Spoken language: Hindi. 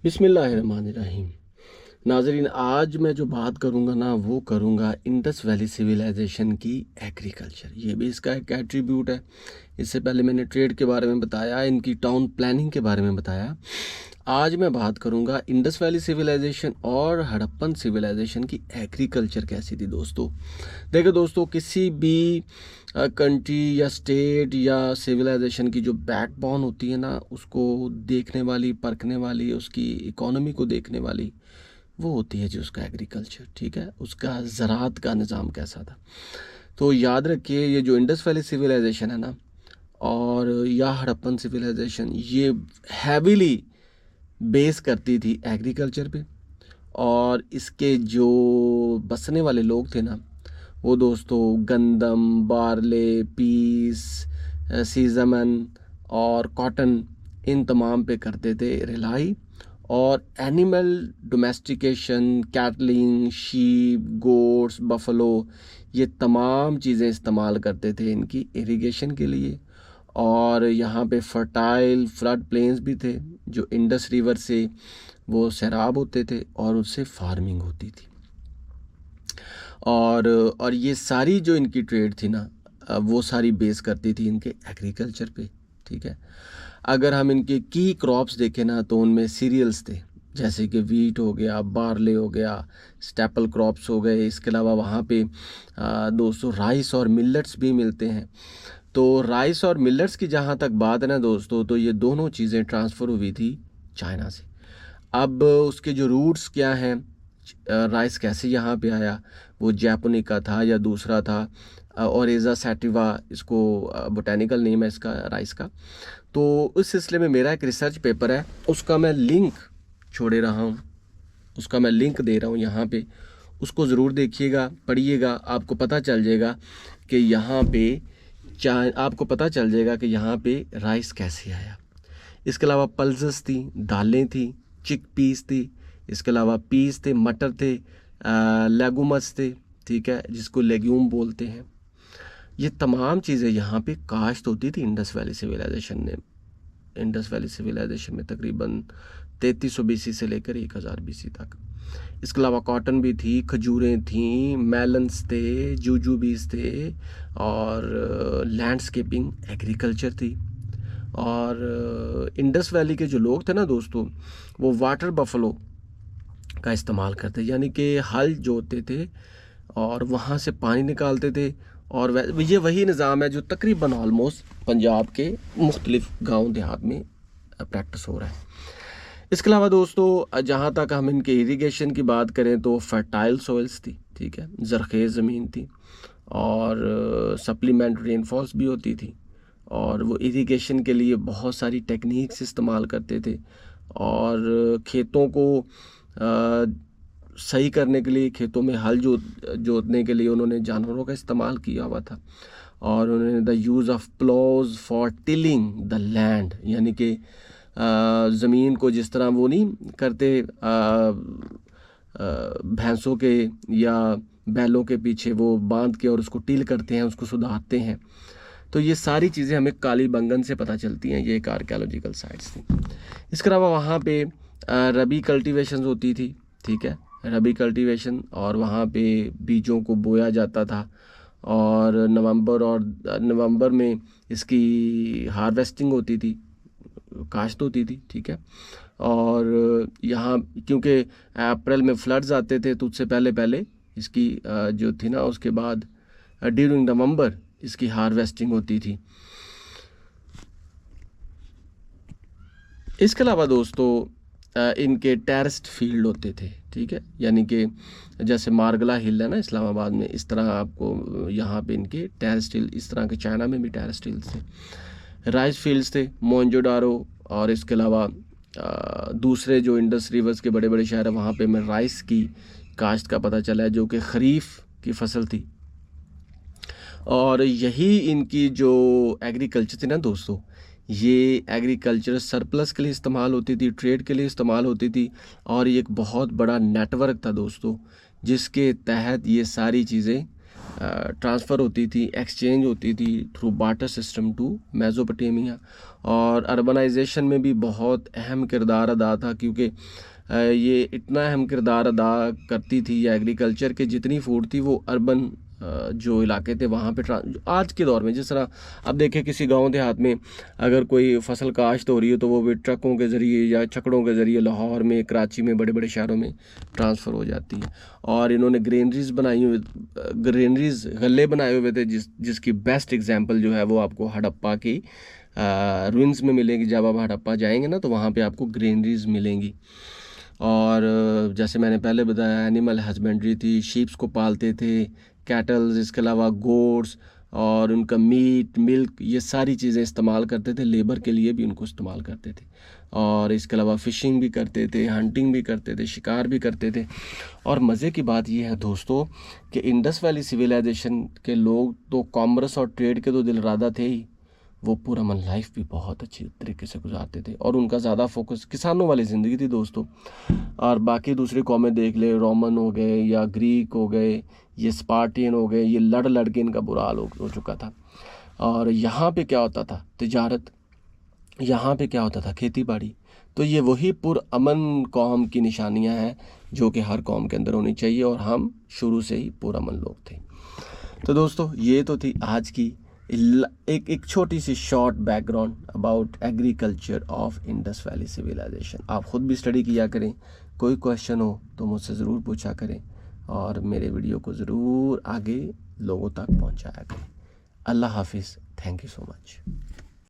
बिस्मिल्लाहिर्रहमानिर्रहीम। नाज़रीन, आज मैं जो बात करूँगा ना वो करूँगा इंडस वैली सिविलाइजेशन की एग्रीकल्चर। ये भी इसका एक एट्रीब्यूट है। इससे पहले मैंने ट्रेड के बारे में बताया, इनकी टाउन प्लानिंग के बारे में बताया। आज मैं बात करूँगा इंडस वैली सिविलाइजेशन और हड़प्पन सिविलाइजेशन की एग्रीकल्चर कैसी थी दोस्तों। देखो दोस्तों, किसी भी कंट्री या स्टेट या सिविलाइजेशन की जो बैकबोन होती है ना, उसको देखने वाली, परखने वाली, उसकी इकोनॉमी को देखने वाली, वो होती है जी उसका एग्रीकल्चर। ठीक है, उसका ज़राअत का निज़ाम कैसा था। तो याद रखिए, ये जो इंडस वैली सिविलाइजेशन है ना और या हड़प्पन सिविलाइजेशन, ये हैवीली बेस करती थी एग्रीकल्चर पे। और इसके जो बसने वाले लोग थे ना, वो दोस्तों गंदम, बार्ले, पीस, सीजमन और कॉटन, इन तमाम पे करते थे रिलाई। और animal domestication, cattling, sheep, goats, buffalo, ये तमाम चीज़ें इस्तेमाल करते थे इनकी इरिगेशन के लिए। और यहाँ पे फर्टाइल फ्लड प्लेन्स भी थे जो इंडस रिवर से वो सैराब होते थे और उससे फार्मिंग होती थी। और ये सारी जो इनकी ट्रेड थी ना, वो सारी बेस करती थी इनके एग्रीकल्चर पे। ठीक है, अगर हम इनके की क्रॉप्स देखें ना तो उनमें सीरियल्स थे, जैसे कि वीट हो गया, बार्ले हो गया, स्टेपल क्रॉप्स हो गए। इसके अलावा वहाँ पे दोस्तों राइस और मिलेट्स भी मिलते हैं। तो राइस और मिलेट्स की जहाँ तक बात है ना दोस्तों, तो ये दोनों चीज़ें ट्रांसफ़र हुई थी चाइना से। अब उसके जो रूट्स क्या हैं, राइस कैसे यहाँ पे आया, वो जैपोनिका था या दूसरा था, ओरेजा सैटिवा, इसको बोटेनिकल नेम है इसका राइस का। तो उस सिलसिले में मेरा एक रिसर्च पेपर है, उसका मैं लिंक छोड़े रहा हूँ, उसका मैं लिंक दे रहा हूँ यहाँ पे। उसको ज़रूर देखिएगा, पढ़िएगा, आपको पता चल जाएगा कि यहाँ पे आपको पता चल जाएगा कि यहाँ पे राइस कैसे आया। इसके अलावा पल्सेस थी, दालें थी, चिक पीस थी, इसके अलावा पीस थे, मटर थे, लेगुमस थे, ठीक है, जिसको लेग्यूम बोलते हैं। ये तमाम चीज़ें यहाँ पे काश्त होती थी इंडस वैली सिविलाइजेशन ने। इंडस वैली सिविलाइजेशन में तकरीबन 3300 BC से लेकर 1000 BC तक। इसके अलावा कॉटन भी थी, खजूरें थीं, मेलन्स थे, जूजूबीज थे, और लैंडस्केपिंग एग्रीकल्चर थी। और इंडस वैली के जो लोग थे ना दोस्तों, वो वाटर बफलो का इस्तेमाल करते, यानी कि हल जोतते थे और वहाँ से पानी निकालते थे। और ये वही निज़ाम है जो तकरीबन ऑलमोस्ट पंजाब के मुख्तलिफ गांव देहात में प्रैक्टिस हो रहा है। इसके अलावा दोस्तों, जहाँ तक हम इनके इरिगेशन की बात करें तो फर्टाइल सॉइल्स थी, ठीक है, ज़रख़ेज़ ज़मीन थी, और सप्लीमेंट रेनफॉल्स भी होती थी। और वो इरिगेशन के लिए बहुत सारी टेक्निक्स इस्तेमाल करते थे। और खेतों को सही करने के लिए, खेतों में हल जोतने के लिए उन्होंने जानवरों का इस्तेमाल किया हुआ था। और उन्होंने the use of ploughs for tilling the land, यानी कि ज़मीन को जिस तरह वो नहीं करते भैंसों के या बैलों के पीछे वो बांध के और उसको टिल करते हैं, उसको सुधारते हैं। तो ये सारी चीज़ें हमें कालीबंगन से पता चलती हैं। ये एक आर्कियोलॉजिकल साइट्स थी। इसके अलावा वहाँ पे रबी कल्टीवेशन होती थी, ठीक है, रबी कल्टीवेशन, और वहाँ पे बीजों को बोया जाता था। और नवंबर में इसकी हार्वेस्टिंग होती थी, काश्त होती थी, ठीक है। और यहाँ क्योंकि अप्रैल में फ्लड्स आते थे, तो उससे पहले पहले इसकी जो थी ना, उसके बाद ड्यूरिंग नवंबर इसकी हार्वेस्टिंग होती थी। इसके अलावा दोस्तों, इनके टेरेस्ड फील्ड होते थे, ठीक है, यानी कि जैसे मारगला हिल है ना इस्लामाबाद में, इस तरह आपको यहाँ पे इनके टेरेस्ड हिल, इस तरह के चाइना में भी टेरेस्ड हिल्स थे। राइस फील्ड्स थे, मोहनजोदारो, और इसके अलावा दूसरे जो इंडस रिवर्स के बड़े बड़े शहर हैं, वहाँ पे मैं राइस की काश्त का पता चला है, जो कि खरीफ की फसल थी। और यही इनकी जो एग्रीकल्चर थी ना दोस्तों, ये एग्रीकल्चर सरप्लस के लिए इस्तेमाल होती थी, ट्रेड के लिए इस्तेमाल होती थी। और ये एक बहुत बड़ा नेटवर्क था दोस्तों, जिसके तहत ये सारी चीज़ें ट्रांसफ़र होती थी, एक्सचेंज होती थी through barter system to Mesopotamia. और अर्बनाइजेशन में भी बहुत अहम किरदार अदा था, क्योंकि ये इतना अहम किरदार अदा करती थी, या एग्रीकल्चर के जितनी फूड थी वो अर्बन जो इलाके थे वहाँ पे आज के दौर में जिस तरह अब देखें किसी गांव देहात में अगर कोई फसल काश्त हो रही है तो वो भी ट्रकों के ज़रिए या छकड़ों के ज़रिए लाहौर में, कराची में, बड़े बड़े शहरों में ट्रांसफ़र हो जाती है। और इन्होंने ग्रेनरीज बनाई हुई, ग्रेनरीज गले बनाए हुए थे, जिसकी बेस्ट एग्जांपल जो है वो आपको हड़प्पा की रुइंस में मिलेगी। जब आप हड़प्पा जाएंगे ना तो वहाँ पे आपको ग्रेनरीज मिलेंगी। और जैसे मैंने पहले बताया, एनिमल हस्बेंड्री थी, शीप्स को पालते थे, कैटल्स, इसके अलावा गोट्स, और उनका मीट, मिल्क, ये सारी चीज़ें इस्तेमाल करते थे, लेबर के लिए भी उनको इस्तेमाल करते थे। और इसके अलावा फ़िशिंग भी करते थे, हंटिंग भी करते थे, शिकार भी करते थे। और मज़े की बात यह है दोस्तों कि इंडस वैली सिविलाइजेशन के लोग तो कॉमर्स और ट्रेड के तो दिलरादा थे ही, वो पूरा मन लाइफ भी बहुत अच्छी तरीके से गुजारते थे। और उनका ज़्यादा फोकस किसानों वाली ज़िंदगी थी दोस्तों। और बाकी दूसरी कौमें देख ले, रोमन हो गए या ग्रीक हो गए, ये स्पार्टियन हो गए, ये लड़ लड़ के इनका बुरा हाल हो चुका था। और यहाँ पे क्या होता था, तिजारत, यहाँ पे क्या होता था, खेती बाड़ी। तो ये वही पुरअमन कौम की निशानियाँ हैं जो कि हर कौम के अंदर होनी चाहिए, और हम शुरू से ही पुरअमन लोग थे। तो दोस्तों ये तो थी आज की एक छोटी सी short background about agriculture of Indus valley civilisation. आप ख़ुद भी स्टडी किया करें, कोई क्वेश्चन हो तो मुझसे ज़रूर पूछा करें, और मेरे वीडियो को ज़रूर आगे लोगों तक पहुंचाया करें। अल्लाह हाफिज़, थैंक यू सो मच।